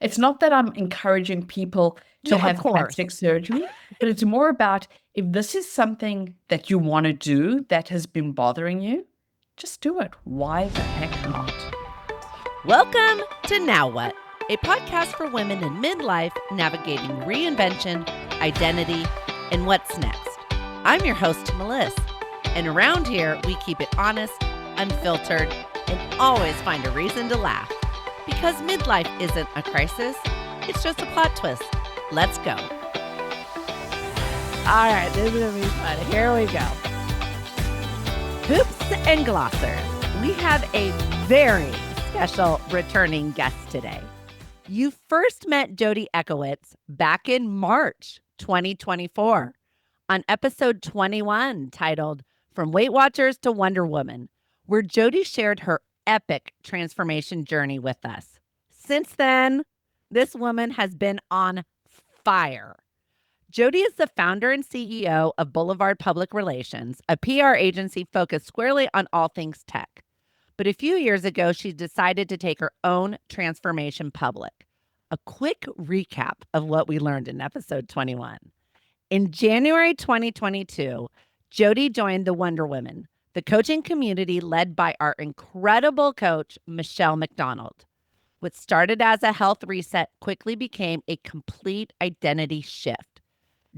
It's not that I'm encouraging people No, to of have course. plastic surgery, but it's more about if this is something that you want to do that has been bothering you, just do it. Why the heck not? Welcome to Now What, a podcast for women in midlife navigating reinvention, identity, and what's next. I'm your host, Melissa, and around here we keep it honest, unfiltered, and always find a reason to laugh. Because midlife isn't a crisis, it's just a plot twist. Let's go. All right, this is going to be fun. Here we go. Hoops and glossers. We have a very special returning guest today. You first met Jodi Ekowitz back in March 2024 on episode 21 titled From Weight Watchers to Wonder Woman, where Jodi shared her epic transformation journey with us. Since then, this woman has been on fire. Jodi is the founder and CEO of Boulevard Public Relations, a PR agency focused squarely on all things tech. But a few years ago, she decided to take her own transformation public. A quick recap of what we learned in episode 21. In January 2022, Jodi joined the Wonder Women, the coaching community led by our incredible coach, Michelle McDonald. What started as a health reset quickly became a complete identity shift.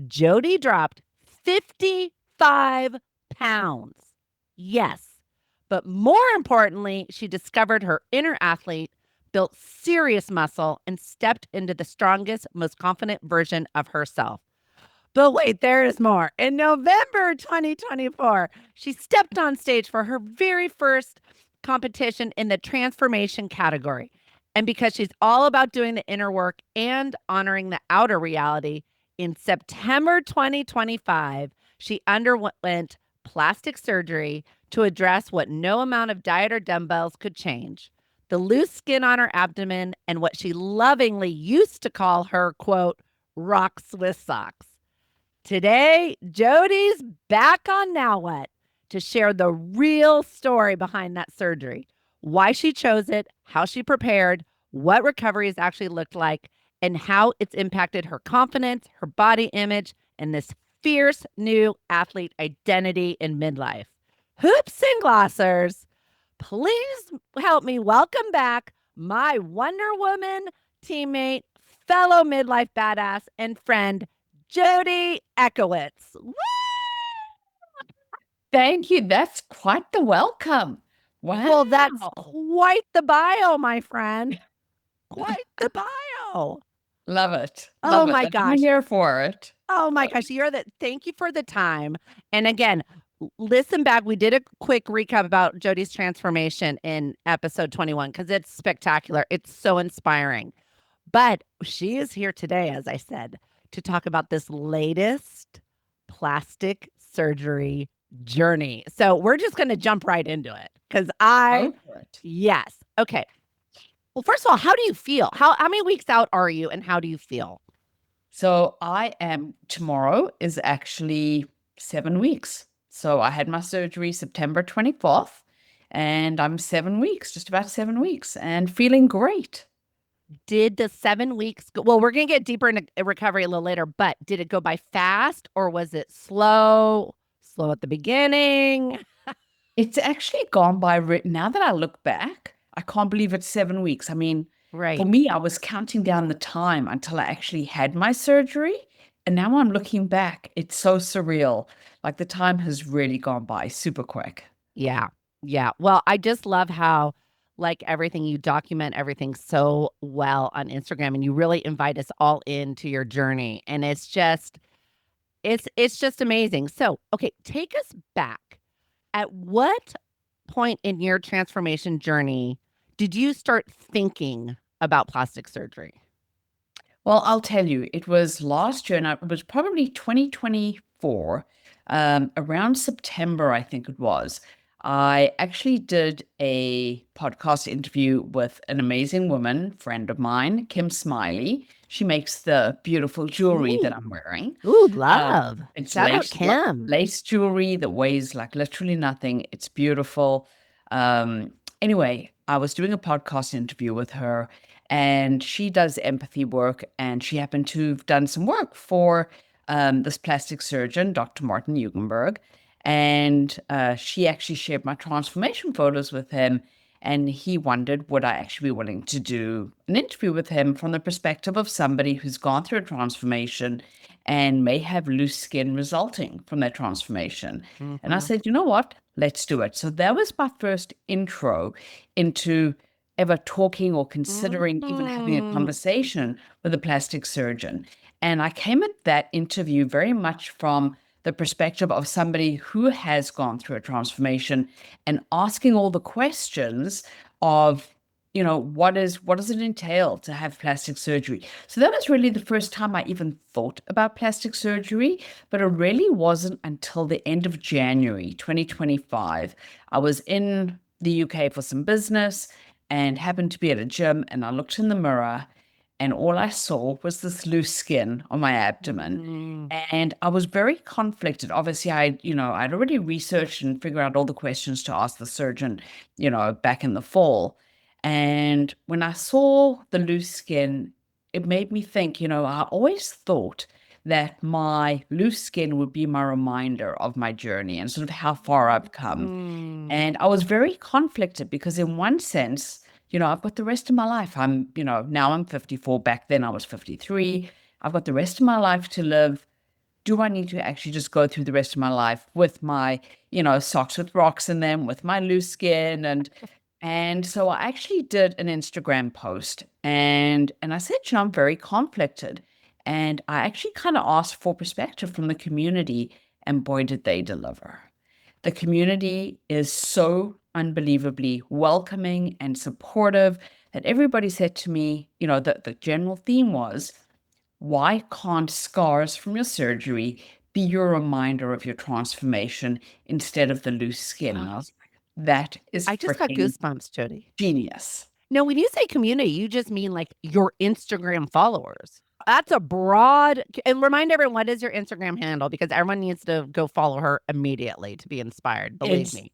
Jodi dropped 55 pounds. Yes. But more importantly, she discovered her inner athlete, built serious muscle, and stepped into the strongest, most confident version of herself. But wait, there is more. In November 2024, she stepped on stage for her very first competition in the transformation category. And because she's all about doing the inner work and honoring the outer reality, in September 2025, she underwent plastic surgery to address what no amount of diet or dumbbells could change: the loose skin on her abdomen and what she lovingly used to call her, quote, rock Swiss socks. Today, Jodi's back on Now What to share the real story behind that surgery, why she chose it, how she prepared, what recovery has actually looked like, and how it's impacted her confidence, her body image, and this fierce new athlete identity in midlife. Hoops and glossers, please help me welcome back my Wonder Woman teammate, fellow midlife badass, and friend, Jodi Ekowitz. Woo! Thank you. That's quite the welcome. Wow. Well, that's quite the bio, my friend. Quite the bio. Love it. Oh Love it. my And I'm gosh. here for it. Oh my gosh. Thank you for the time. And again, listen back. We did a quick recap about Jodi's transformation in episode 21 because it's spectacular. It's so inspiring. But she is here today, as I said, to talk about this latest plastic surgery journey. So we're just going to jump right into it because Go for it. yes. Okay. Well, first of all, how do you feel? How many weeks out are you and how do you feel? So tomorrow is actually 7 weeks. So I had my surgery September 24th, and I'm 7 weeks, just about 7 weeks, and feeling great. Did the 7 weeks go? Well, we're going to get deeper into recovery a little later, but did it go by fast or was it slow at the beginning? It's actually gone by, now that I look back, I can't believe it's 7 weeks. I mean, Right. for me, I was counting down the time until I actually had my surgery. And now I'm looking back, it's so surreal. Like the time has really gone by super quick. Yeah. Yeah. Well, I just love how, like everything, you document everything so well on Instagram and you really invite us all into your journey. And it's just amazing. So, okay, take us back. At what point in your transformation journey did you start thinking about plastic surgery? Well, I'll tell you, it was last year, and it was probably 2024, around September, I think it was. I actually did a podcast interview with an amazing woman, friend of mine, Kim Smiley. She makes the beautiful jewelry that I'm wearing. Ooh, love. It's Shout out lace, Kim. lace jewelry that weighs like literally nothing. It's beautiful. Anyway, I was doing a podcast interview with her, and she does empathy work, and she happened to have done some work for this plastic surgeon, Dr. Martin Hugenberg, and she actually shared my transformation photos with him, and he wondered would I actually be willing to do an interview with him from the perspective of somebody who's gone through a transformation and may have loose skin resulting from that transformation. And I Mhm. said, you know what? Let's do it. So that was my first intro into ever talking or considering even having a Mhm. conversation with a plastic surgeon. And I came at that interview very much from the perspective of somebody who has gone through a transformation and asking all the questions of, what does it entail to have plastic surgery? So that was really the first time I even thought about plastic surgery, but it really wasn't until the end of January 2025. I was in the UK for some business and happened to be at a gym, and I looked in the mirror, and all I saw was this loose skin on my abdomen. Mhm. And I was very conflicted. Obviously, I'd already researched and figured out all the questions to ask the surgeon, back in the fall. And when I saw the loose skin, it made me think, I always thought that my loose skin would be my reminder of my journey and sort of how far I've come. Mm. And I was very conflicted because, in one sense, I've got the rest of my life. Now I'm 54. Back then I was 53. I've got the rest of my life to live. Do I need to actually just go through the rest of my life with my, socks with rocks in them, with my loose skin? And so I actually did an Instagram post, and I said, I'm very conflicted. And I actually kind of asked for perspective from the community, and boy, did they deliver. The community is so unbelievably welcoming and supportive that everybody said to me, the general theme was, why can't scars from your surgery be your reminder of your transformation instead of the loose skin? And I was like, that is I just got freaking goosebumps, Jody. genius. No, when you say community, you just mean like your Instagram followers. That's a broad and remind everyone what is your Instagram handle because everyone needs to go follow her immediately to be inspired. Believe It's me.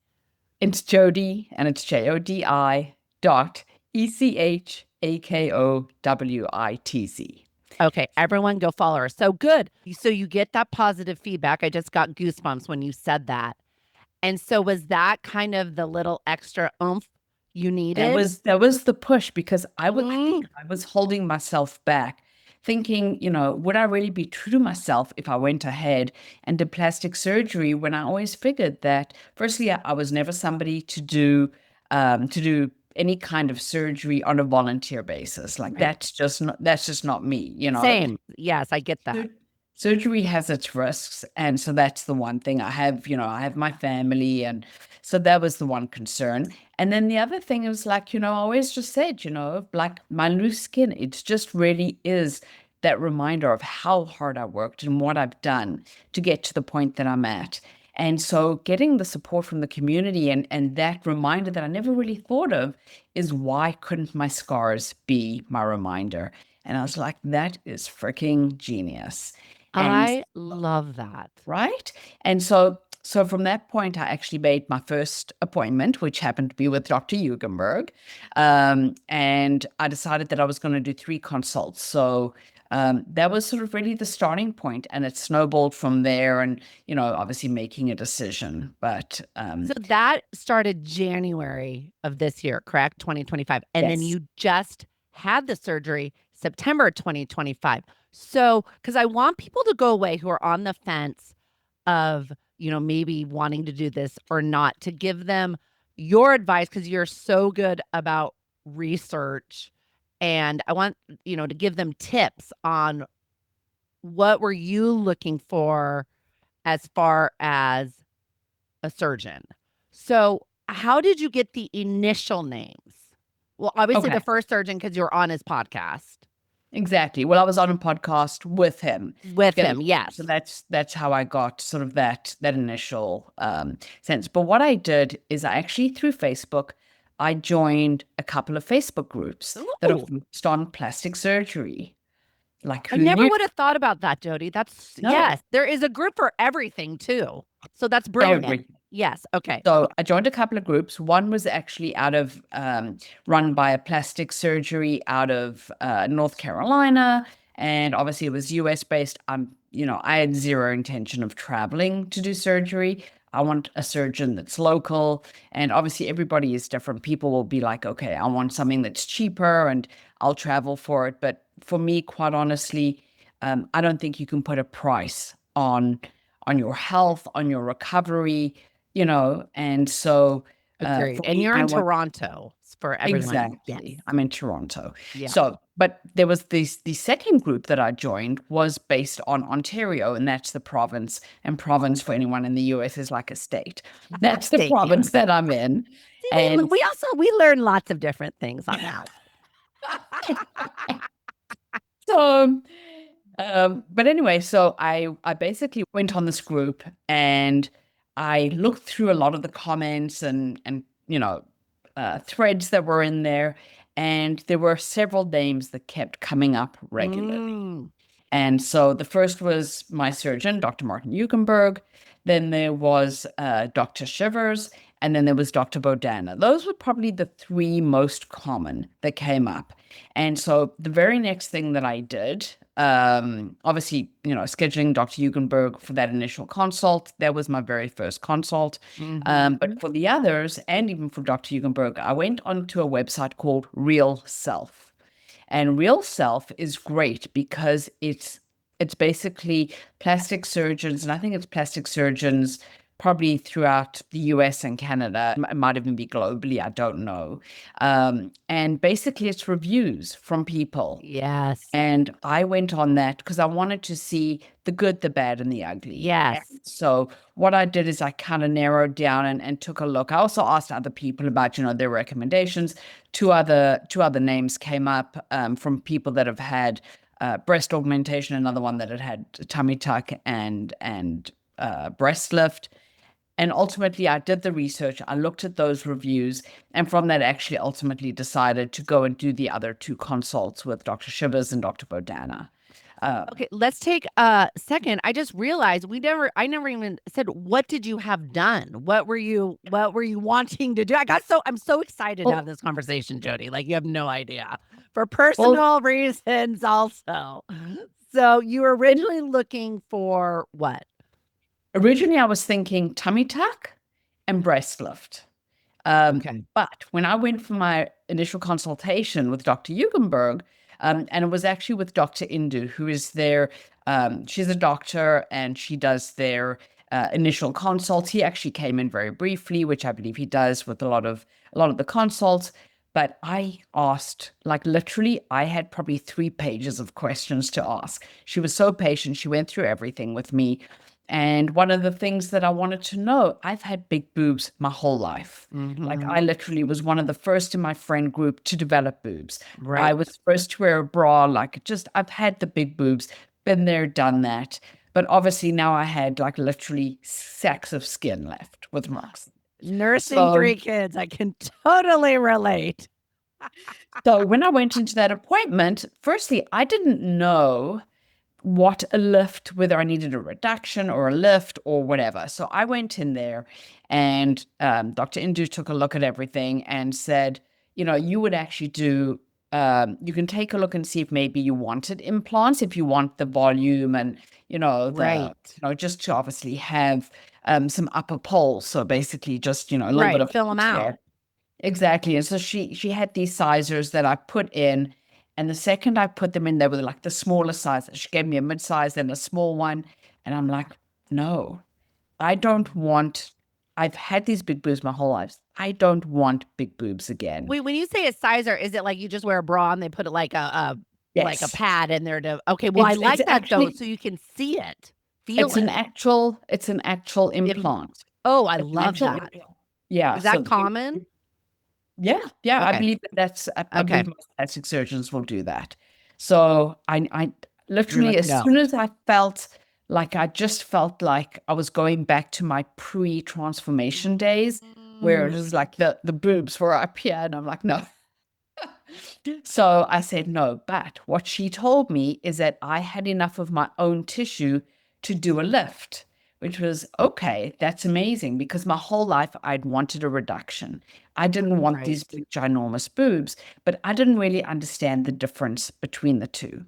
it's Jodi, and it's JODI.ECHAKOWITZ. Okay, everyone go follow her. So good. So you get that positive feedback. I just got goosebumps when you said that. And so was that kind of the little extra oomph you That needed? was that was the push, because I think Mm. I was holding myself back, thinking, would I really be true to myself if I went ahead and did plastic surgery, when I always figured that, firstly, I was never somebody to do any kind of surgery on a volunteer basis. Like, Right. that's just not me. Same. Yes, I get that. Sur- Surgery has its risks, and so that's the one thing. I have my family, and so that was the one concern. And then the other thing was, like, I always just said, like, my loose skin, it just really is that reminder of how hard I worked and what I've done to get to the point that I'm at. And so getting the support from the community, and that reminder that I never really thought of, is, why couldn't my scars be my reminder? And I was like, that is freaking genius. And I love that. right. And so from that point, I actually made my first appointment, which happened to be with Dr. Hugenberg. And I decided that I was going to do 3 consults. So that was sort of really the starting point, and it snowballed from there, and, obviously making a decision. But So that started January of this year, correct? 2025. And then yes, you just had the surgery September 2025. So, because I want people to go away who are on the fence of, maybe wanting to do this or not, to give them your advice because you're so good about research. And I want, to give them tips on what were you looking for as far as a surgeon. So, how did you get the initial names? Well, obviously the okay. first surgeon because you're on his podcast Exactly. Well, I was on a podcast with him. with Yeah, him. so Yes. that's how I got sort of that initial sense. But what I did is, I actually, through Facebook, I joined a couple of Facebook groups that are Ooh. focused on plastic surgery. Like, I who never knew? would have thought about that, Jody. That's No, yes, there is a group for everything too. So that's brilliant. everything. Yes. Okay. So I joined a couple of groups. One was actually run by a plastic surgery out of North Carolina, and obviously it was US based. I had zero intention of traveling to do surgery. I want a surgeon that's local, and obviously everybody is different. People will be like, okay, I want something that's cheaper, and I'll travel for it. But for me, quite honestly, I don't think you can put a price on your health, on your recovery, and so Agreed. for And me, you're I in want Toronto for everyone. Yes. exactly. I'm in Toronto. Yeah. But there was the second group that I joined was based on Ontario, and that's the province. And province for anyone in the US is like a state. That's the Thank you. province that I'm in. See, And we learn lots of different things on that. so, but anyway, so I basically went on this group and I looked through a lot of the comments and threads that were in there, and there were several names that kept coming up regularly. Mm, And so the first was my surgeon, Dr. Martin Eugenberg. Then there was Dr. Shivers, and then there was Dr. Bodana. Those were probably the three most common that came up. And so the very next thing that I did, obviously, scheduling Dr. Eugenberg for that initial consult, that was my very first consult. mhm. But for the others, and even for Dr. Eugenberg, I went onto a website called Real Self. And Real Self is great because it's basically plastic surgeons, and I think it's plastic surgeons probably throughout the US and Canada. It might even be globally, I don't know. And basically it's reviews from people. Yes. And I went on that because I wanted to see the good, the bad, and the ugly. And Yes. so what I did is I kind of narrowed down and took a look. I also asked other people about, their recommendations. Two other names came up from people that have had breast augmentation, another one that had had tummy tuck and breast lift. And ultimately, I did the research, I looked at those reviews, and from that, actually ultimately decided to go and do the other two consults with Dr. Shivers and Dr. Bodana. Okay, let's take a second. I just realized I never even said what did you have done? What were you wanting to do? I'm so excited to have Well, this conversation, Jody. Like you have no idea. For well, personal reasons also. So you were originally looking for what? originally I was thinking tummy tuck and breast lift. Okay. But when I went for my initial consultation with Dr. Eugenberg, and it was actually with Dr. Indu, who is she's a doctor and she does their initial consults. He actually came in very briefly, which I believe he does with a lot of the consults. But I asked, like literally, I had probably 3 pages of questions to ask. She was so patient. She went through everything with me. And one of the things that I wanted to know, I've had big boobs my whole life. Like Hmm. I literally was one of the first in my friend group to develop boobs. I Right. was first to wear a bra, like just I've had the big boobs, been there, done that. But obviously now I had like literally sacks of skin left with marks. Nursing So 3 kids, I can totally relate. so when I went into that appointment, firstly, I didn't know what a lift, whether I needed a reduction or a lift or whatever. So I went in there and Dr. Indu took a look at everything and said, you would actually you can take a look and see if maybe you wanted implants, if you want the volume and, Right. just to obviously have some upper pole. So basically just, a little bit Right. of Fill them out. there. Exactly. And so she had these sizers that I put in. And the second I put them in, they were like the smaller size. She gave me a mid-size and a small one. And I'm like, no, I don't want, I've had these big boobs my whole life. I don't want big boobs again. Wait, when you say a sizer, is it like you just wear a bra and they put it like a Yes. pad in there to okay, well I It's like that though, actually so you can see it, feel it's it. an actual If implant. oh, I It's an love actual that. implant. Yeah. Is that So common? yeah, yeah, I Okay. believe I Okay. believe most plastic surgeons will do that. So I You're literally, like, as no. soon as I felt like I just felt like I was going back to my pre-transformation days, where it Mm. was like the boobs were up here, and I'm like, no. So I said no. But what she told me is that I had enough of my own tissue to do a lift, which was okay. That's amazing because my whole life I'd wanted a reduction. I didn't want these Right. big, ginormous boobs, but I didn't really understand the difference between the two.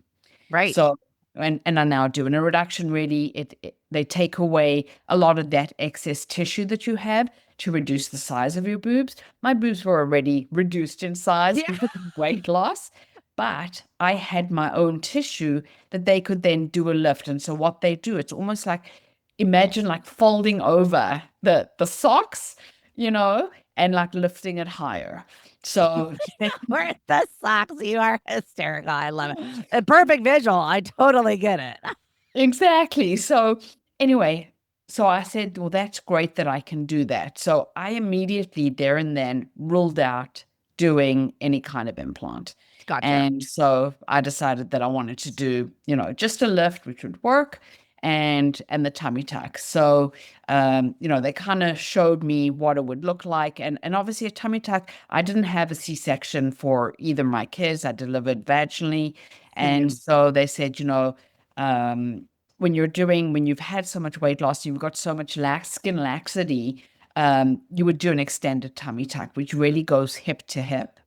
Right. So, and I'm now doing a reduction really. They take away a lot of that excess tissue that you have to reduce the size of your boobs. My boobs were already reduced in size Yeah. because of weight loss, but I had my own tissue that they could then do a lift. And so what they do, it's almost like imagine like folding over the socks, and like lifting it higher. So Where's the socks? You are hysterical. I love it. A perfect visual. I totally get it. exactly. So anyway, so I said, well, that's great that I can do that. So I immediately there and then ruled out doing any kind of implant. Gotcha. And so I decided that I wanted to do, just a lift, which would work, and the tummy tuck. So they kind of showed me what it would look like. And obviously a tummy tuck, I didn't have a C-section for either my kids. I delivered vaginally. And Same. so they said, um, when you've had so much weight loss, you've got so much skin laxity, you would do an extended tummy tuck, which really goes hip to hip.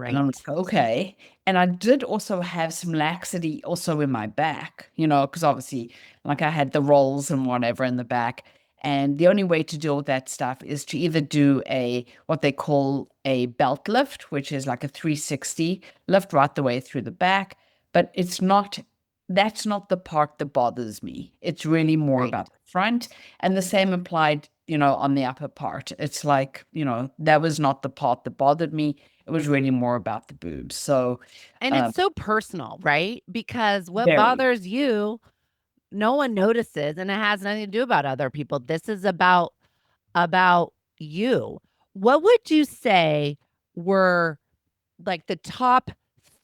And I'm Right. like, okay. And I did also have some laxity also in my back, because obviously, like I had the rolls and whatever in the back. And the only way to deal with that stuff is to either do what they call a belt lift, which is like a 360 lift right the way through the back. But that's not the part that bothers me. It's really more Right. about the front. And the same applied, on the upper part. It's like, that was not the part that bothered me. It was really more about the boobs. So, And uh, it's so personal, right? Because what very. bothers you, no one notices, and it has nothing to do about other people. This is about you. What would you say were like the top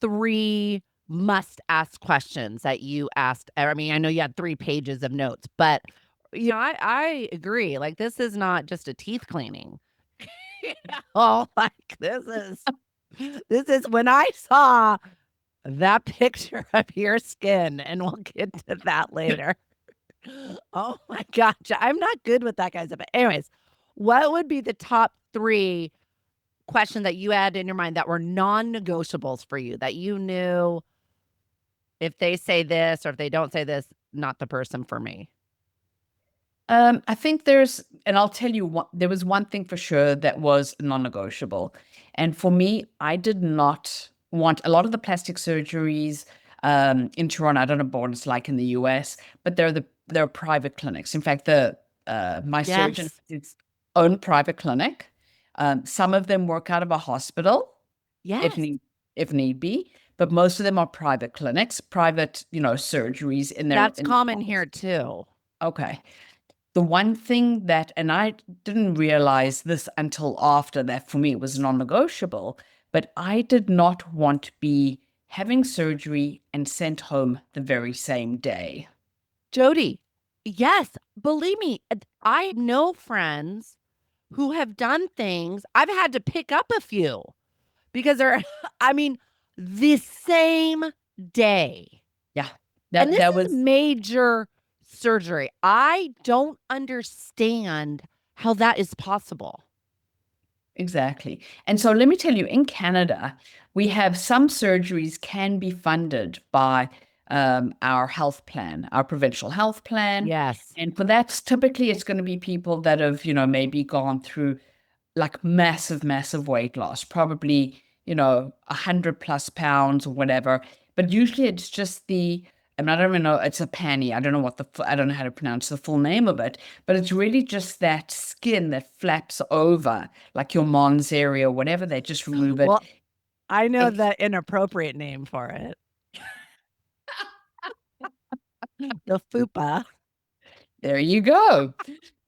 3 must ask questions that you asked? I mean, I know you had 3 pages of notes, but I agree. Like this is not just a teeth cleaning. Oh, like this is when I saw that picture of your skin, and we'll get to that later. Oh my gosh, I'm not good with that, guys. But anyways, what would be the top 3 questions that you had in your mind that were non-negotiables for you that you knew if they say this or if they don't say this, not the person for me? I think and I'll tell you what, there was one thing for sure that was non-negotiable. And for me, I did not want a lot of the plastic surgeries in Toronto. I don't know what it's like in the US, but they're private clinics. In fact, my surgeon Yes. has his own private clinic. Some of them work out of a hospital if Yes. need if need be, but most of them are private clinics, private, surgeries in their That's in common here too. okay. The one thing that, and I didn't realize this until after that for me, it was non-negotiable, but I did not want to be having surgery and sent home the very same day. Jodi, yes, believe me, I know friends who have done things. I've had to pick up a few because they're, I mean, the same day. Yeah, And that this that is was major surgery. I don't understand how that is possible. exactly. And so let me tell you, in Canada, we have some surgeries can be funded by our health plan, our provincial health plan. Yes. And for that, typically it's going to be people that have, maybe gone through like massive, massive weight loss, probably, 100 plus pounds or whatever. But usually it's just I don't even know, it's a panny. I don't know I don't know how to pronounce the full name of it, but it's really just that skin that flaps over, like your Mons area or whatever. They just remove it. Well, I know And the inappropriate name for it. The fupa. there you go.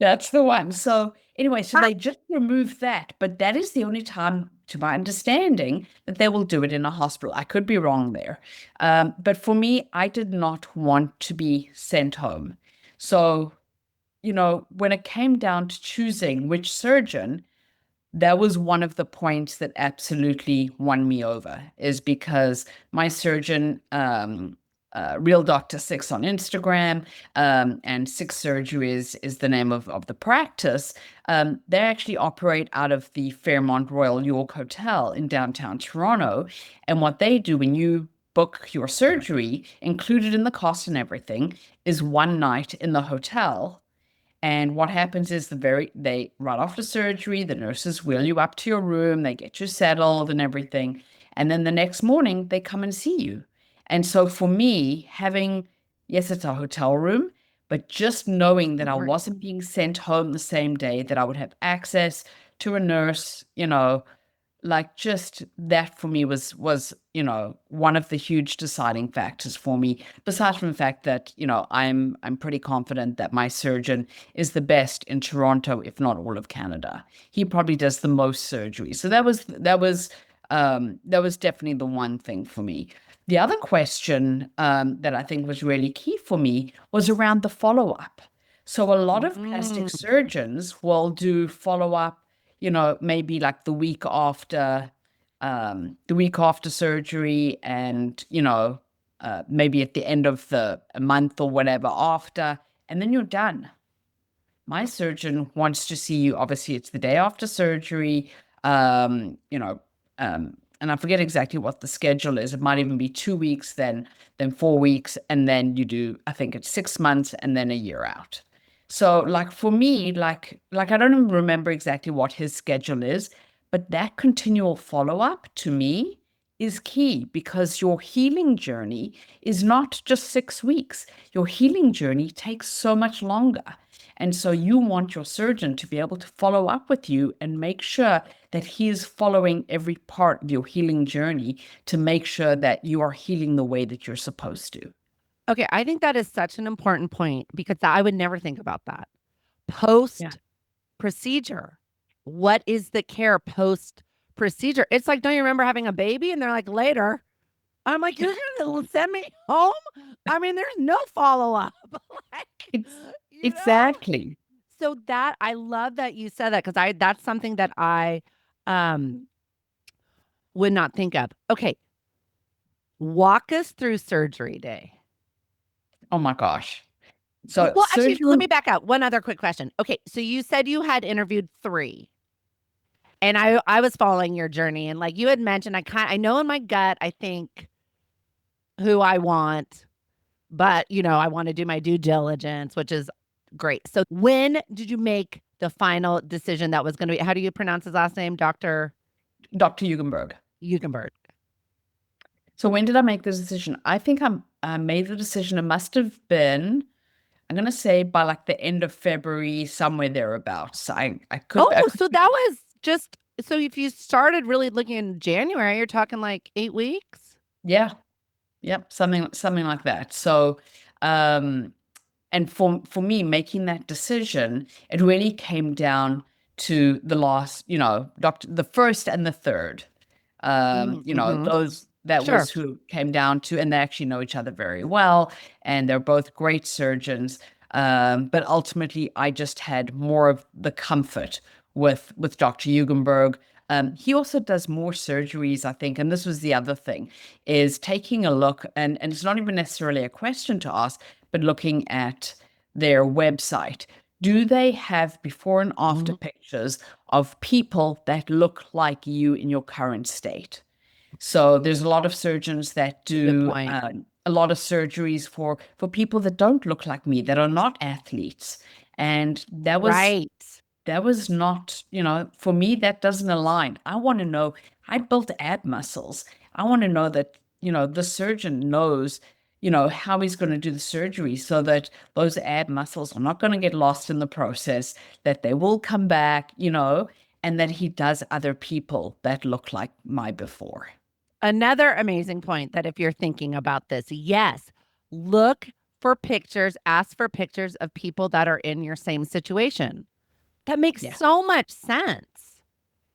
That's the one. So anyway, so they just remove that, but that is the only time, to my understanding, that they will do it in a hospital. I could be wrong there. But for me, I did not want to be sent home. So, when it came down to choosing which surgeon, that was one of the points that absolutely won me over, is because my surgeon, Real Doctor Six on Instagram, and Six Surgeries is the name of the practice. They actually operate out of the Fairmont Royal York Hotel in downtown Toronto. And what they do when you book your surgery, included in the cost and everything, is one night in the hotel. And what happens is they right after surgery, the nurses wheel you up to your room, they get you settled and everything. And then the next morning they come and see you. And so for me, having, yes, it's a hotel room, but just knowing that I Right. wasn't being sent home the same day, that I would have access to a nurse, like just that for me was one of the huge deciding factors for me, besides from the fact that I'm pretty confident that my surgeon is the best in Toronto, if not all of Canada. He probably does the most surgery, so that was definitely the one thing for me. The other question that I think was really key for me was around the follow-up. So a lot of plastic Mm. surgeons will do follow-up, maybe like the week after surgery, and maybe at the end of the a month or whatever after, and then you're done. My surgeon wants to see you. Obviously, it's the day after surgery. And I forget exactly what the schedule is. It might even be 2 weeks, then 4 weeks, and then you do, I think it's 6 months and then a year out. So like for me, like I don't even remember exactly what his schedule is, but that continual follow-up to me is key, because your healing journey is not just 6 weeks. Your healing journey takes so much longer. And so you want your surgeon to be able to follow up with you and make sure that he is following every part of your healing journey to make sure that you are healing the way that you're supposed to. Okay, I think that is such an important point because I would never think about that. Yeah. Post procedure. What is the care post procedure? It's like, don't you remember having a baby? And they're like, later. I'm like, you're going to send me home? I mean, there's no follow up. Like, It's you know? exactly. So that I love that you said that because that's something that I um would not think of. Okay, walk us through surgery day. Oh my gosh. So Well, actually, let surgery, me back up. One other quick question. Okay, so you said you had interviewed three, and I was following your journey, and like you had mentioned, I know in my gut, I think who I want, but I want to do my due diligence, which is great. So when did you make the final decision that was going to be? How do you pronounce his last name, Doctor Dr. Hugenberg. Eugenberg? So when did I make the decision? I made the decision. It must have been, I'm gonna say by like the end of February, somewhere thereabouts. I Oh, could so that was just so if you started really looking in January, you're talking like 8 weeks. yeah, yep, something like that. So, um, and for me making that decision, it really came down to the last, the first and the third. Mm-hmm. Those that was Sure. who came down to, and they actually know each other very well, and they're both great surgeons. But ultimately, I just had more of the comfort with Dr. Hugenberg. He also does more surgeries, I think, and this was the other thing, is taking a look, and it's not even necessarily a question to ask, but looking at their website. Do they have before and after Mhm. pictures of people that look like you in your current state? So there's a lot of surgeons that That's a good do point. a lot of surgeries for people that don't look like me, that are not athletes, and Right. that was not, for me, that doesn't align. I want to know, I built ab muscles. I want to know that, the surgeon knows, how he's going to do the surgery so that those ab muscles are not going to get lost in the process, that they will come back, and that he does other people that look like my before. Another amazing point that if you're thinking about this, yes, look for pictures, ask for pictures of people that are in your same situation. That makes Yeah. so much sense,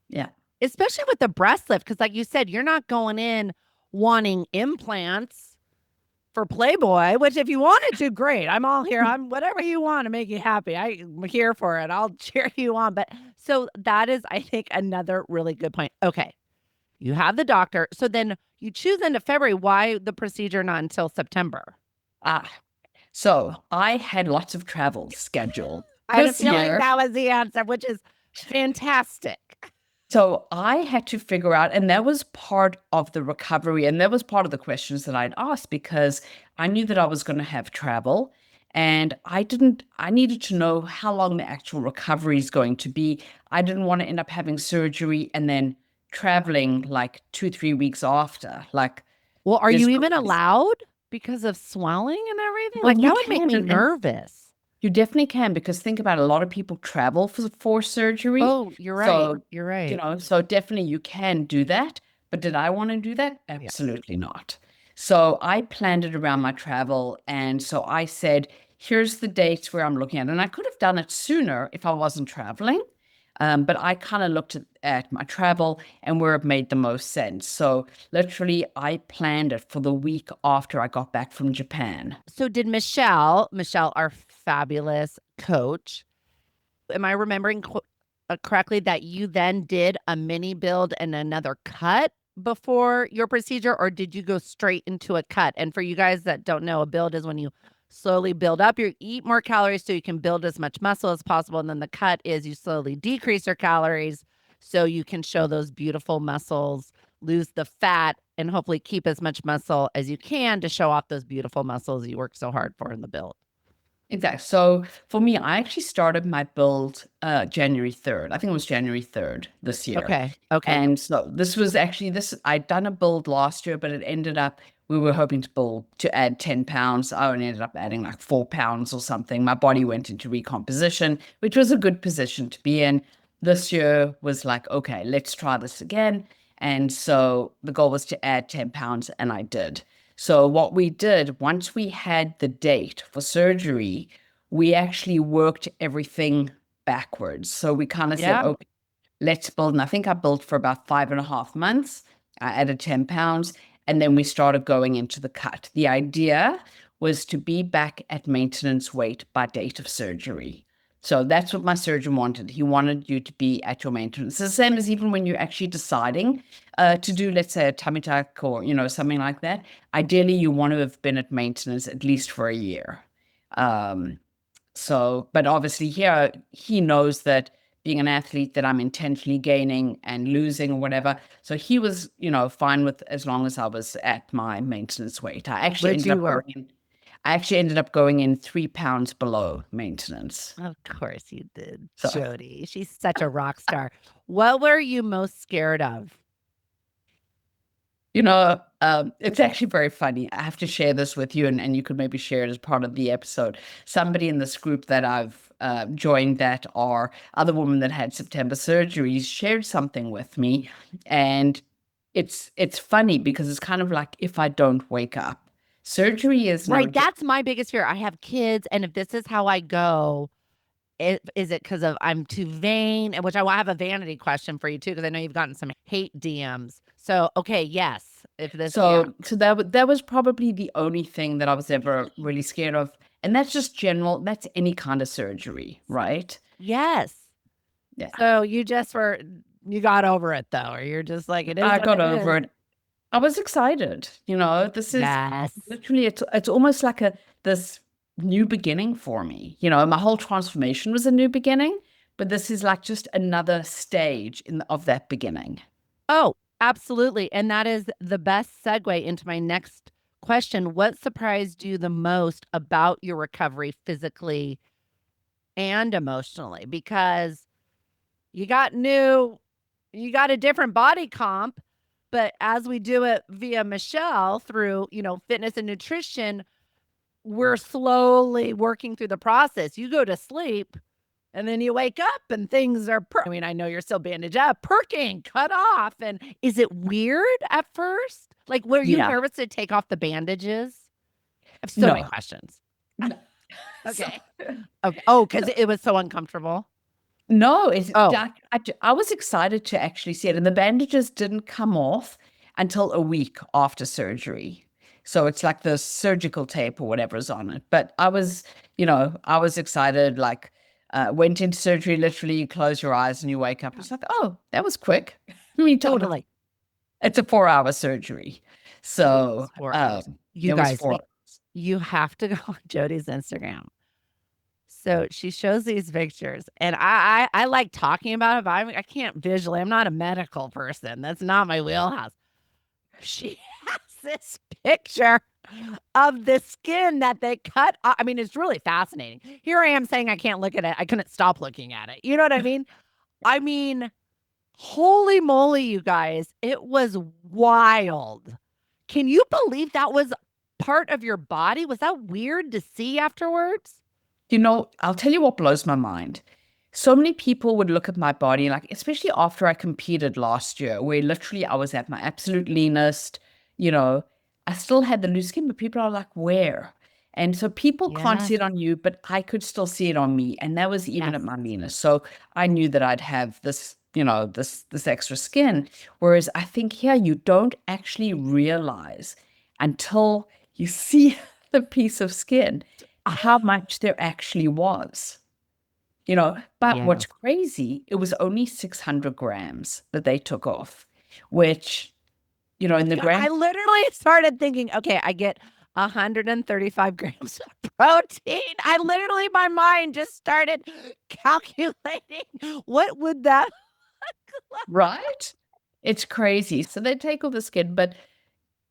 Yeah. especially with the breast lift. Cause like you said, you're not going in wanting implants for Playboy, which if you wanted to, great. I'm all here. I'm whatever you want to make you happy. I'm here for it. I'll cheer you on. But so that is, I think, another really good point. Okay. You have the doctor. So then you choose into February. Why the procedure not until September? Ah, so I had lots of travel scheduled I had a this feeling year. that was the answer, which is fantastic. So I had to figure out, and that was part of the recovery, and that was part of the questions that I'd asked because I knew that I was going to have travel, and I needed to know how long the actual recovery is going to be. I didn't want to end up having surgery and then traveling like 2, 3 weeks after. Like, Well, are there's you no even reason. allowed because of swelling and everything? Well, Like you that would make can, me and nervous. you definitely can because think about it, a lot of people travel for surgery. Oh, you're right. So, You're right. so definitely you can do that. But did I want to do that? Yeah. Absolutely not. So I planned it around my travel. And so I said, here's the dates where I'm looking at. And I could have done it sooner if I wasn't traveling. But I kind of looked at my travel and where it made the most sense. So literally, I planned it for the week after I got back from Japan. So did Michelle, our fabulous coach, am I remembering correctly that you then did a mini build and another cut before your procedure, or did you go straight into a cut? And for you guys that don't know, a build is when you slowly build up, you eat more calories so you can build as much muscle as possible. And then the cut is you slowly decrease your calories so you can show those beautiful muscles, lose the fat, and hopefully keep as much muscle as you can to show off those beautiful muscles you worked so hard for in the build. Exactly. So for me, I actually started my build January 3rd. I think it was January 3rd this year. Okay. Okay. And so this was actually this I'd done a build last year, but it ended up we were hoping to add 10 pounds. I only ended up adding like 4 pounds or something. My body went into recomposition, which was a good position to be in. This year was like, okay, let's try this again. And so the goal was to add 10 pounds, and I did. So what we did, once we had the date for surgery, we actually worked everything backwards. So we kind of said, Yeah. okay, let's build. And I think I built for about 5.5 months. I added 10 pounds, and then we started going into the cut. The idea was to be back at maintenance weight by date of surgery. So that's what my surgeon wanted. He wanted you to be at your maintenance. It's the same as even when you're actually deciding to do, let's say, a tummy tuck or, something like that. Ideally, you want to have been at maintenance at least for a year. Um, but obviously here, he knows that being an athlete that I'm intentionally gaining and losing or whatever. So he was, fine with as long as I was at my maintenance weight. Which you were. I actually ended up going in 3 pounds below maintenance. Of course you did, So, Jodi. She's such a rock star. What were you most scared of? it's actually very funny. I have to share this with you, and you could maybe share it as part of the episode. Somebody in this group that I've joined that are other women that had September surgeries shared something with me, and it's funny because it's kind of like if I don't wake up. Surgery is never Right. That's my biggest fear. I have kids, and if this is how I go, is it because of I'm too vain? And which I have a vanity question for you too, because I know you've gotten some hate DMs. So okay, yes. If this, yeah. So that was probably the only thing that I was ever really scared of. And that's just general, that's any kind of surgery, right? Yes. Yeah. So you got over it though, or you're just like, it is I what got it over is. it. I was excited. This is Yes. literally it's almost like this new beginning for me. My whole transformation was a new beginning, but this is like just another stage of that beginning. Oh, absolutely. And that is the best segue into my next question. What surprised you the most about your recovery physically and emotionally? Because you got a different body comp, but as we do it via Michelle through, fitness and nutrition, we're slowly working through the process. You go to sleep and then you wake up and things are, I mean, I know you're still bandaged up, perking, cut off. And is it weird at first? Like, were you Yeah. nervous to take off the bandages? I have so many No. questions. No. Okay. Okay. Oh, because it was so uncomfortable. No, it's Oh, that I was excited to actually see it, and the bandages didn't come off until a week after surgery. So it's like the surgical tape or whatever's on it. But I was excited, like went into surgery, literally you close your eyes and you wake up. It's like, oh, that was quick. Meantime, Totally. it's a 4 hour surgery. So It's 4 hours. You it was guys, 4 hours. you have to go on Jody's Instagram. So she shows these pictures, and I like talking about it, but I can't visually. I'm not a medical person. That's not my wheelhouse. She has this picture of the skin that they cut. I mean, it's really fascinating. Here I am saying I can't look at it. I couldn't stop looking at it. You know what I mean? I mean, holy moly, you guys. It was wild. Can you believe that was part of your body? Was that weird to see afterwards? I'll tell you what blows my mind. So many people would look at my body, like, especially after I competed last year, where literally I was at my absolute leanest, you know, I still had the loose skin, but people are like, where? And so people can't see Yes. it on you, but I could still see it on me. And that was even Yes. at my leanest. So I knew that I'd have this, this extra skin. Whereas I think here you don't actually realize until you see the piece of skin how much there actually was. But what's Yes. crazy, it was only 600 grams that they took off, which, in the I grand, literally started thinking, okay, I get 135 grams of protein. I literally, my mind just started calculating what would that look like? right? It's crazy. So they take off the skin, but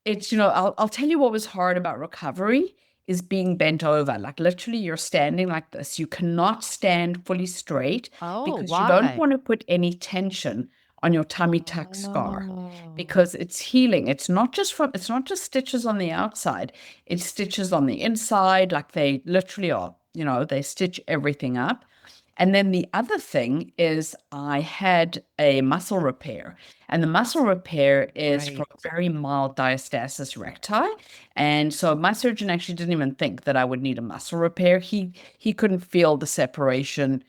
it's, I'll tell you what was hard about recovery is being bent over. Like literally you're standing like this. You cannot stand fully straight Oh, because you don't why? want to put any tension on your tummy tuck scar Oh, because it's healing. It's not just stitches on the outside. It's stitches on the inside. Like they literally are, they stitch everything up. And then the other thing is I had a muscle repair, and the muscle repair is from right. very mild diastasis recti. And so my surgeon actually didn't even think that I would need a muscle repair. He couldn't feel the separation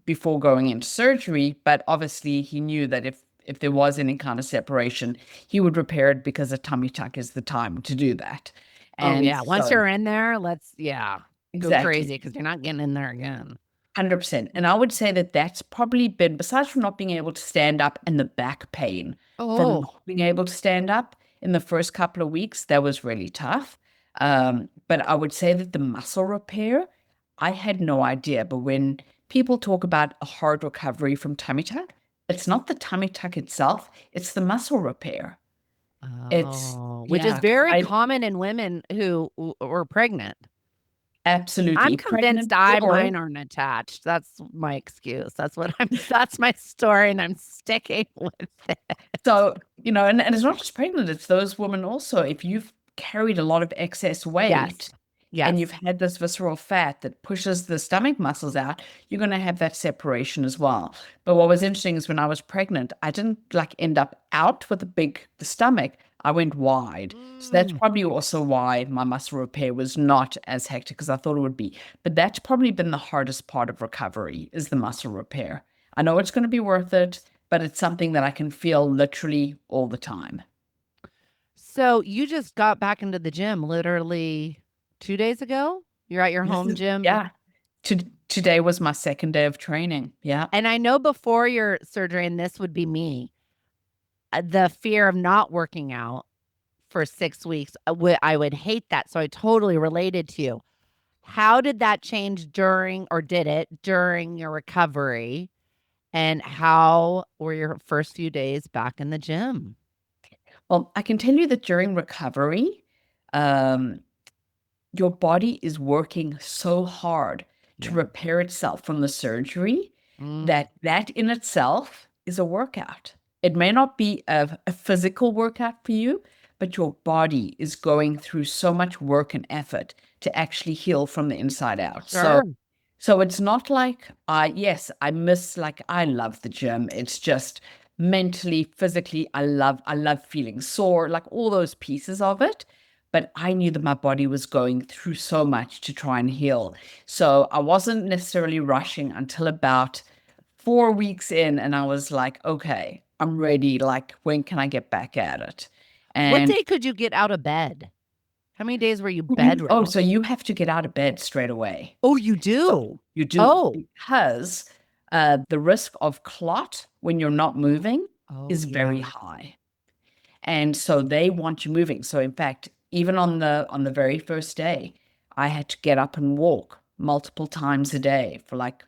before going into surgery, but obviously he knew that if there was any kind of separation, he would repair it because a tummy tuck is the time to do that. Oh, And yeah. Once so you're in there, yeah, go exactly. crazy because you're not getting in there again. 100%. And I would say that that's probably been, besides from not being able to stand up and the back pain from Oh, not being able to stand up in the first couple of weeks, that was really tough. But I would say that the muscle repair, I had no idea. But when people talk about a hard recovery from tummy tuck, it's not the tummy tuck itself, it's the muscle repair. It's, which is yeah, very I common in women who were pregnant. I'm absolutely convinced pregnant or mine aren't attached. That's my excuse. That's my story, and I'm sticking with it. so, and it's not just pregnant, it's those women also. If you've carried a lot of excess weight Yes. and Yes. you've had this visceral fat that pushes the stomach muscles out, you're going to have that separation as well. But what was interesting is when I was pregnant, I didn't like end up out with the stomach. I went wide. So that's Mm. probably also why my muscle repair was not as hectic as I thought it would be. But that's probably been the hardest part of recovery is the muscle repair. I know it's going to be worth it, but it's something that I can feel literally all the time. So you just got back into the gym literally 2 days ago? You're at your This home is, gym. yeah. Today was my second day of training. Yeah. And I know before your surgery, and this would be me, the fear of not working out for 6 weeks, I would hate that. So I totally related to you. How did that change during, or did it during your recovery? And how were your first few days back in the gym? Well, I can tell you that during recovery, um, your body is working so hard to Yeah. repair itself from the surgery Mm, that in itself is a workout. It may not be a physical workout for you, but your body is going through so much work and effort to actually heal from the inside out. So sure. so it's not like yes, I love the gym. It's just mentally, physically, I love feeling sore, like all those pieces of it. But I knew that my body was going through so much to try and heal. So I wasn't necessarily rushing until about 4 weeks in, and I was like, okay, I'm ready. Like, when can I get back at it? What And day could you get out of bed? How many days were you Oh, bedridden? so you have to get out of bed straight away. Oh, you So do? you do, Oh. because the risk of clot when you're not moving Oh, is very yeah. high. And so they want you moving. So in fact, even on the very first day, I had to get up and walk multiple times a day for like,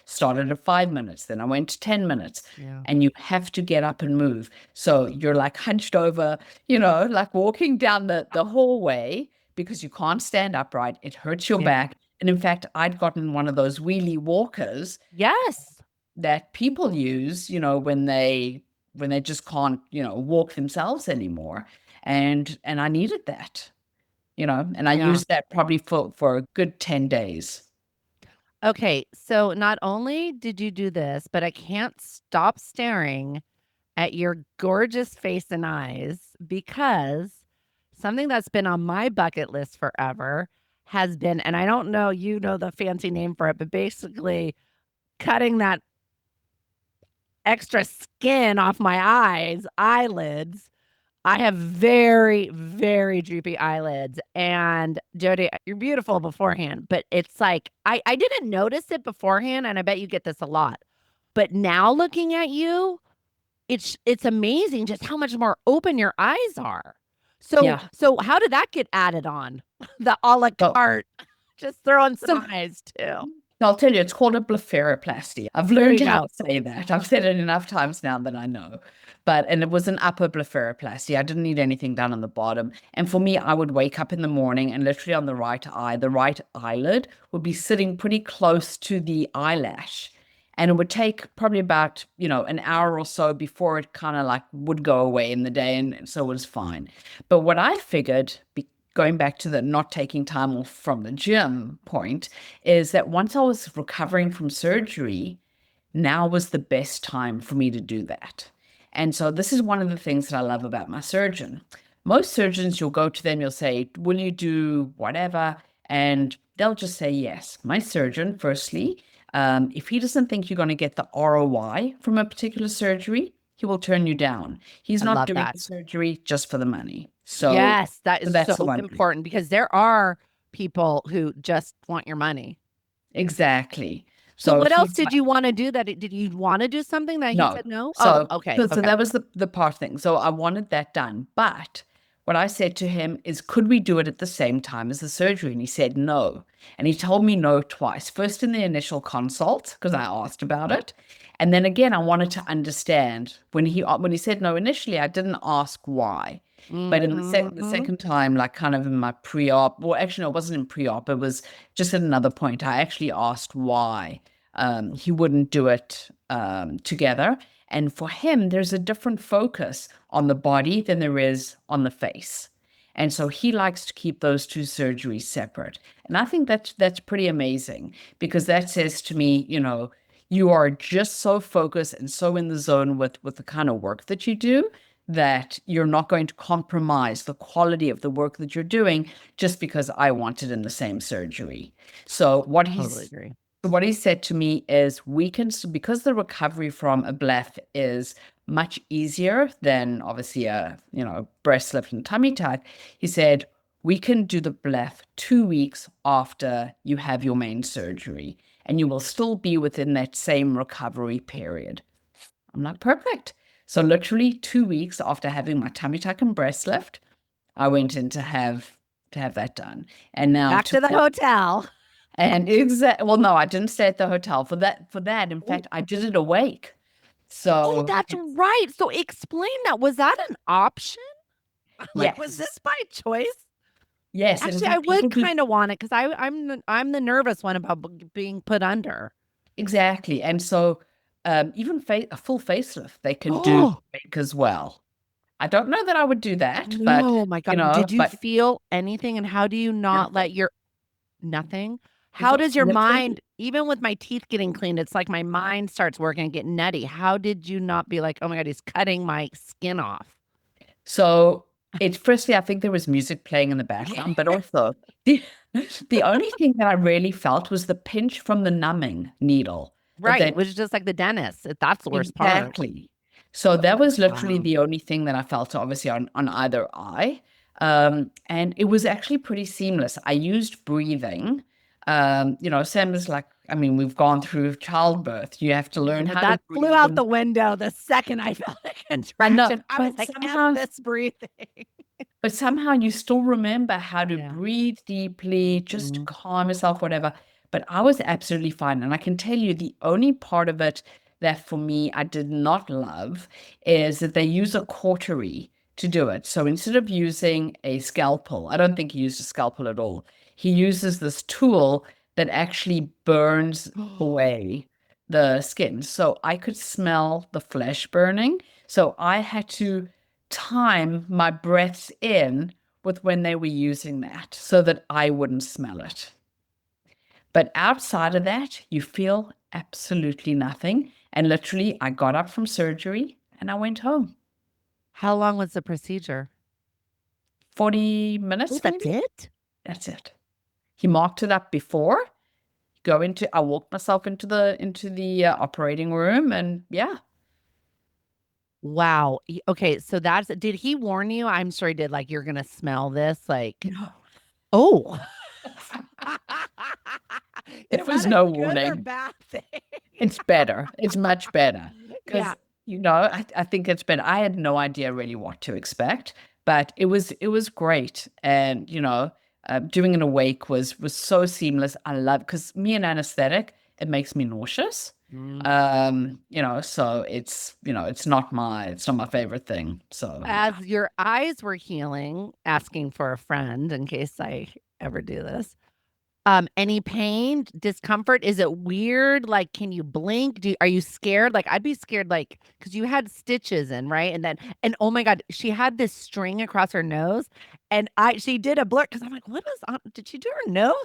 started at 5 minutes, then I went to 10 minutes. Yeah. And you have to get up and move. So you're like hunched over, like walking down the hallway because you can't stand upright. It hurts your Yeah. back. And in fact, I'd gotten one of those wheelie walkers Yes. that people use, when they just can't, walk themselves anymore. And I needed that, and I Yeah. used that probably for a good 10 days. Okay. So not only did you do this, but I can't stop staring at your gorgeous face and eyes because something that's been on my bucket list forever has been, and I don't know, you know the fancy name for it, but basically cutting that extra skin off my eyelids. I have very, very droopy eyelids. And Jodi, you're beautiful beforehand, but it's like I didn't notice it beforehand, and I bet you get this a lot. But now looking at you, it's amazing just how much more open your eyes are. So Yeah. so how did that get added on? The a la So, carte. Just throwing some so eyes too. I'll tell you, it's called a blepharoplasty. I've There learned you how go. to say that. I've said it enough times now that I know. And it was an upper blepharoplasty. I didn't need anything done on the bottom. And for me, I would wake up in the morning and literally on the right eye, the right eyelid would be sitting pretty close to the eyelash. And it would take probably about, an hour or so before it kind of like would go away in the day. And so it was fine. But what I figured, going back to the not taking time off from the gym point, is that once I was recovering from surgery, now was the best time for me to do that. And so this is one of the things that I love about my surgeon. Most surgeons, you'll go to them, you'll say, will you do whatever? And they'll just say yes. My surgeon, firstly, if he doesn't think you're going to get the ROI from a particular surgery, he will turn you down. He's I not love doing that. the surgery just for the money. So, Yes, that so is that's so the one thing. important because there are people who just want your money. Exactly. So So what else he's did you want to do did you want to do something that he No. said no? Oh, So, okay. so, so Okay. that was the part thing. So I wanted that done. But what I said to him is, could we do it at the same time as the surgery? And he said no. And he told me no twice. First in the initial consult, because I asked about it. And then again, I wanted to understand when he said no initially, I didn't ask why. But in the Mhm. second time, like kind of in my pre-op, well, actually, no, it wasn't in pre-op. It was just at another point. I actually asked why he wouldn't do it together. And for him, there's a different focus on the body than there is on the face. And so he likes to keep those two surgeries separate. And I think that's pretty amazing because that says to me, you are just so focused and so in the zone with the kind of work that you do that you're not going to compromise the quality of the work that you're doing just because I want it in the same surgery. So Totally agree. what he said to me is because the recovery from a BLEF is much easier than obviously a, breast lift and tummy tuck. He said, we can do the BLEF 2 weeks after you have your main surgery, and you will still be within that same recovery period. I'm like, perfect. So literally 2 weeks after having my tummy tuck and breast lift, I went in to have that done. And now Back to the hotel. well, no, I didn't stay at the hotel for that. In Oh, fact, I did it awake. oh, So that's right. So explain that. Was that an option? Like, was yes, this by choice? yes. And in Actually, I fact, would people do kind of want it because I'm the nervous one about being put under. exactly. And so even a full facelift they can do Oh awake as well. I don't know that I would do that, but no, my God. Did you but feel anything? And how do you not let nothing. your nothing? How So does your literally, mind, even with my teeth getting cleaned, it's like my mind starts working and get nutty. How did you not be like, oh my God, he's cutting my skin off? so firstly, I think there was music playing in the background, but also the the only thing that I really felt was the pinch from the numbing needle that Right. they Which is just like the dentist. That's the worst part. exactly. So that was literally Wow. the only thing that I felt, obviously, on either eye. And it was actually pretty seamless. I used breathing. Same as like, I mean, we've gone through childbirth. You have to learn how to That flew breathe. out And the window the second I felt a I know, contraction. I was but like, F somehow this breathing. But somehow you still remember how to Yeah. breathe deeply, just Mm. calm yourself, whatever. But I was absolutely fine. And I can tell you the only part of it that for me I did not love is that they use a cautery to do it. So instead of using a scalpel, I don't think he used a scalpel at all. He uses this tool that actually burns away the skin. So I could smell the flesh burning. So I had to time my breaths in with when they were using that so that I wouldn't smell it. But outside of that, you feel absolutely nothing. And literally, I got up from surgery and I went home. How long was the procedure? 40 Oh, minutes, that's maybe? it? That's it. He marked it up before. I walked myself into the operating room and yeah. Wow. Okay, so did he warn you? I'm sure he did. Like, you're gonna smell this. Like, No. oh, There is was that a no good or warning. bad thing? It's better. It's much better Yeah. because I think it's better. I had no idea really what to expect, but it was great, and doing an awake was so seamless. I love because me and anesthetic, it makes me nauseous. Mm. So it's not my favorite thing. So yeah. As your eyes were healing, asking for a friend in case I ever do this. Any pain, discomfort? Is it weird? Like, can you blink? Are you scared? Like, I'd be scared, like, because you had stitches in, right? And oh my God, she had this string across her nose, and she did a blur because I'm like, what was on? Did she do her nose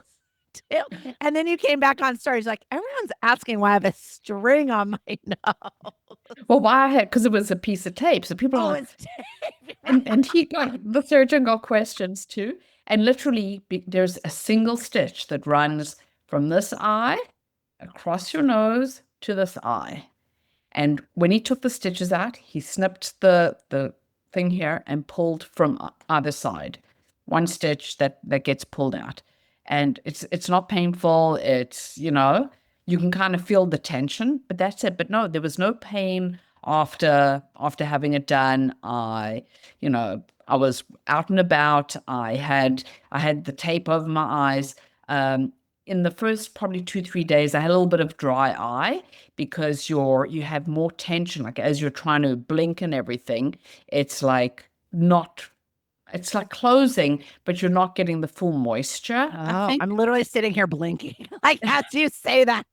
too? And then you came back on stories like everyone's asking why I have a string on my nose. Well, why I had because it was a piece of tape, so people are Oh, like, it's tape. and the surgeon got questions too. And literally, there's a single stitch that runs from this eye across your nose to this eye. And when he took the stitches out, he snipped the thing here and pulled from either side. One stitch that gets pulled out. And it's not painful. You can kind of feel the tension, but that's it. But no, there was no pain after having it done. I was out and about. I had the tape over my eyes. In the first probably 2, 3 days, I had a little bit of dry eye because you have more tension. Like as you're trying to blink and everything, it's like not, it's like closing, but you're not getting the full moisture, I Oh, think. I'm literally sitting here blinking. Like as you say that.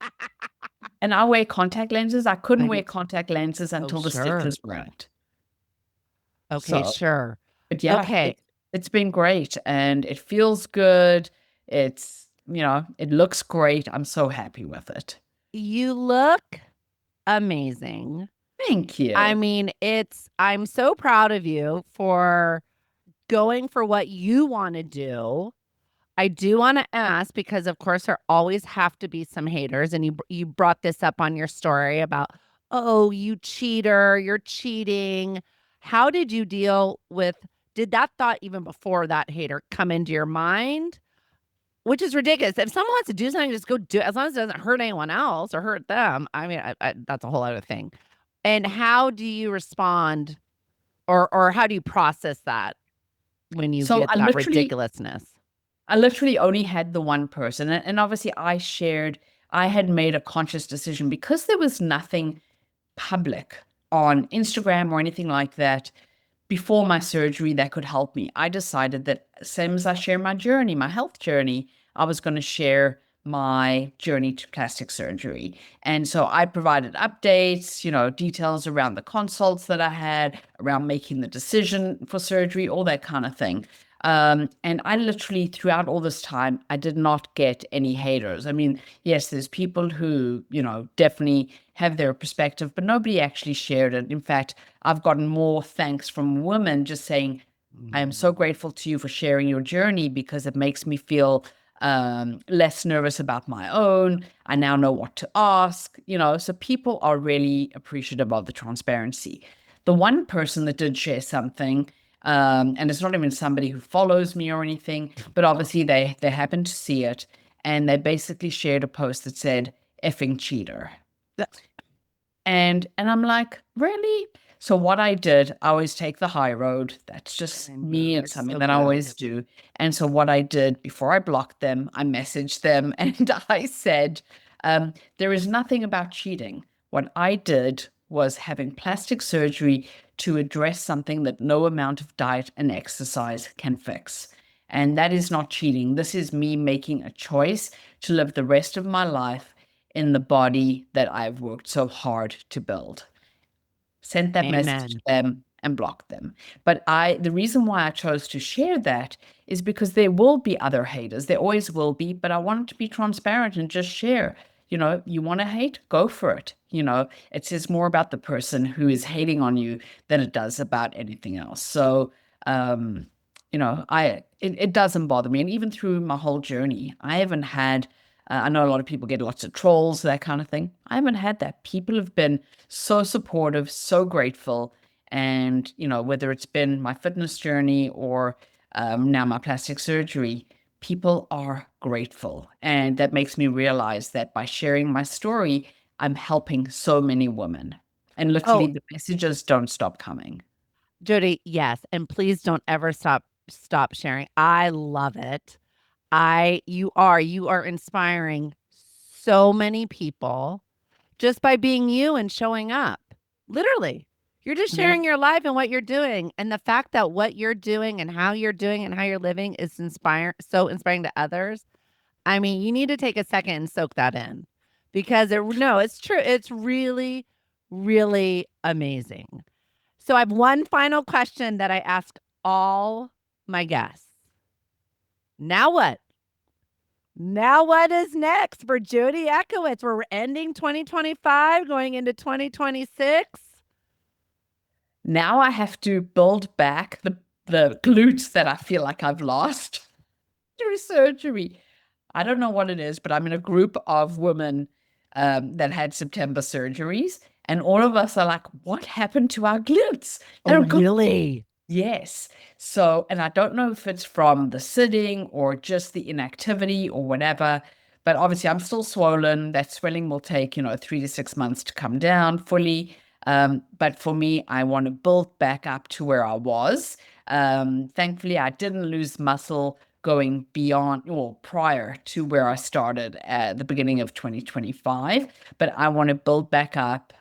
And I wear contact lenses. I couldn't I do. wear contact lenses Oh, until the sure. stitches were out. Okay, So, sure. but yeah, Okay. it's been great and it feels good. It looks great. I'm so happy with it. You look amazing. Thank I you. mean, I'm so proud of you for going for what you want to do. I do want to ask because of course there always have to be some haters and you brought this up on your story about, "Oh, you cheater, you're cheating." How did you deal with did that thought even before that hater come into your mind? Which is ridiculous. If someone wants to do something, just go do it as long as it doesn't hurt anyone else or hurt them. I mean, that's a whole other thing. And how do you respond or how do you process that when you So get that ridiculousness? I literally only had the one person. And obviously, I had made a conscious decision because there was nothing public on Instagram or anything like that before my surgery that could help me. I decided that, same as I share my journey, my health journey, I was going to share my journey to plastic surgery. And so I provided updates, details around the consults that I had, around making the decision for surgery, all that kind of thing. And I literally, throughout all this time, I did not get any haters. I mean, yes, there's people who, definitely have their perspective, but nobody actually shared it. In fact, I've gotten more thanks from women just saying, I am so grateful to you for sharing your journey because it makes me feel less nervous about my own. I now know what to ask, so people are really appreciative of the transparency. The one person that did share something, And it's not even somebody who follows me or anything, but obviously they happened to see it, and they basically shared a post that said "effing cheater." Th- And I'm like, really? So what I did, I always take the high road. That's just me and You're something so that I good. always do. And so what I did before I blocked them, I messaged them and I said, there is nothing about cheating. What I did was having plastic surgery to address something that no amount of diet and exercise can fix. And that is not cheating. This is me making a choice to live the rest of my life in the body that I've worked so hard to build. Sent that message to Amen. them and blocked them. But the reason why I chose to share that is because there will be other haters. There always will be, but I wanted to be transparent and just share. You want to hate? Go for it. It says more about the person who is hating on you than it does about anything else. So, um, it doesn't bother me. And even through my whole journey, I haven't had I know a lot of people get lots of trolls, that kind of thing. I haven't had that. People have been so supportive, so grateful. And, whether it's been my fitness journey or now my plastic surgery, people are grateful. And that makes me realize that by sharing my story, I'm helping so many women. And literally, Oh, the messages don't stop coming. Jodi, yes, and please don't ever stop sharing. I love it. You are inspiring so many people just by being you and showing up. Literally. You're just Yeah. sharing your life and what you're doing. And the fact that what you're doing and how you're doing and how you're living is so inspiring to others. I mean, you need to take a second and soak that in because no, it's true. It's really, really amazing. So I have one final question that I ask all my guests. Now what? Now what is next for Jodi Ekowitz? We're ending 2025, going into 2026. Now I have to build back the glutes that I feel like I've lost through surgery. I don't know what it is, but I'm in a group of women that had September surgeries, and all of us are like, "What happened to our glutes?" Oh, And I'm going, really? yes. So, and I don't know if it's from the sitting or just the inactivity or whatever, but obviously I'm still swollen. That swelling will take, 3 to 6 months to come down fully. But for me, I want to build back up to where I was. Thankfully, I didn't lose muscle going beyond or prior to where I started at the beginning of 2025, but I want to build back up.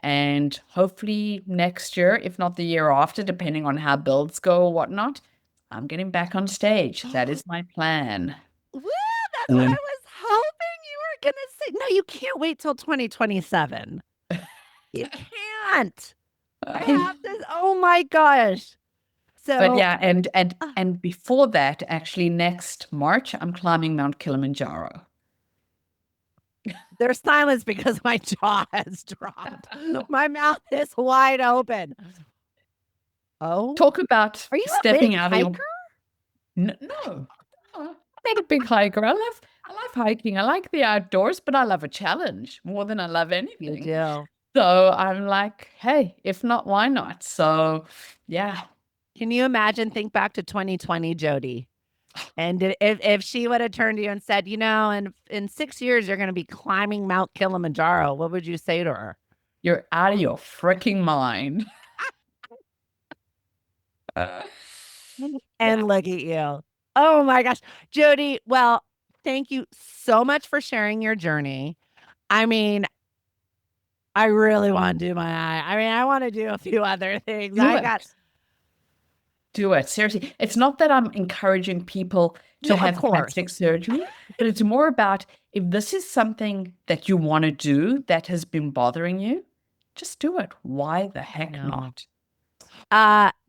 And hopefully next year, if not the year after, depending on how builds go or whatnot, I'm getting back on stage. That is my plan. Woo, that's what I was hoping you were going to say. No, you can't wait till 2027. You can't. I have this. Oh my gosh. But So yeah, and and uh, and before that, actually next March, I'm climbing Mount Kilimanjaro. there's silence because my jaw has dropped. My mouth is wide open. Oh, Talk about are you a big stepping out of your hiker? no. I'm not a big hiker. I love hiking. I like the outdoors, but I love a challenge more than I love You anything. do. So I'm like, hey, if not, why not? So yeah, Can you imagine? Think back to 2020, Jodi. And if she would have turned to you and said, in 6 years, you're going to be climbing Mount Kilimanjaro, what would you say to her? you're out of your freaking mind. Uh, yeah, And look at you. Oh my gosh. Jodi, well, thank you so much for sharing your journey. I mean, I really want to do my eye. I mean, I want to do a few other things. do I got, it. Do it. Seriously. It's not that I'm encouraging people no, to of have course. plastic surgery, but it's more about if this is something that you want to do that has been bothering you, just do it. Why the I heck know. not?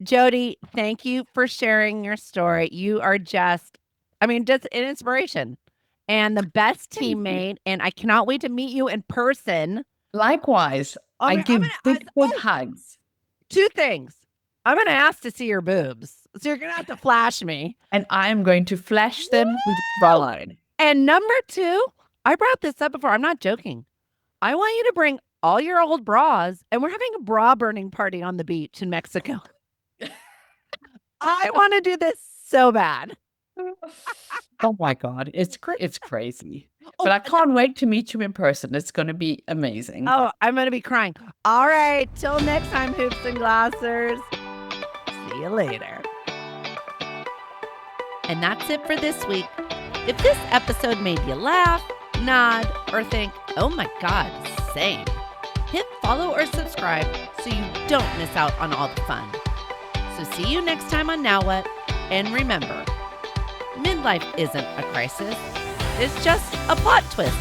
Jodi, thank you for sharing your story. You are just an inspiration and the best Thank you. teammate. And I cannot wait to meet you in person. Likewise, I I mean, I'm give gonna. big, big hugs. Two things. I'm gonna ask to see your boobs, so you're gonna have to flash me. And I am going to flash them with Woo! pride. And number two, I brought this up before. I'm not joking. I want you to bring all your old bras, and we're having a bra burning party on the beach in Mexico. I want to do this so bad. Oh my God, it's crazy. Oh, But I can't wait to meet you in person. It's going to be amazing. oh, I'm going to be crying. All right. Till next time, hoops and glassers. See you later. And that's it for this week. If this episode made you laugh, nod, or think, oh my God, same, hit follow or subscribe so you don't miss out on all the fun. So see you next time on Now What? And remember, midlife isn't a crisis. It's just a plot twist.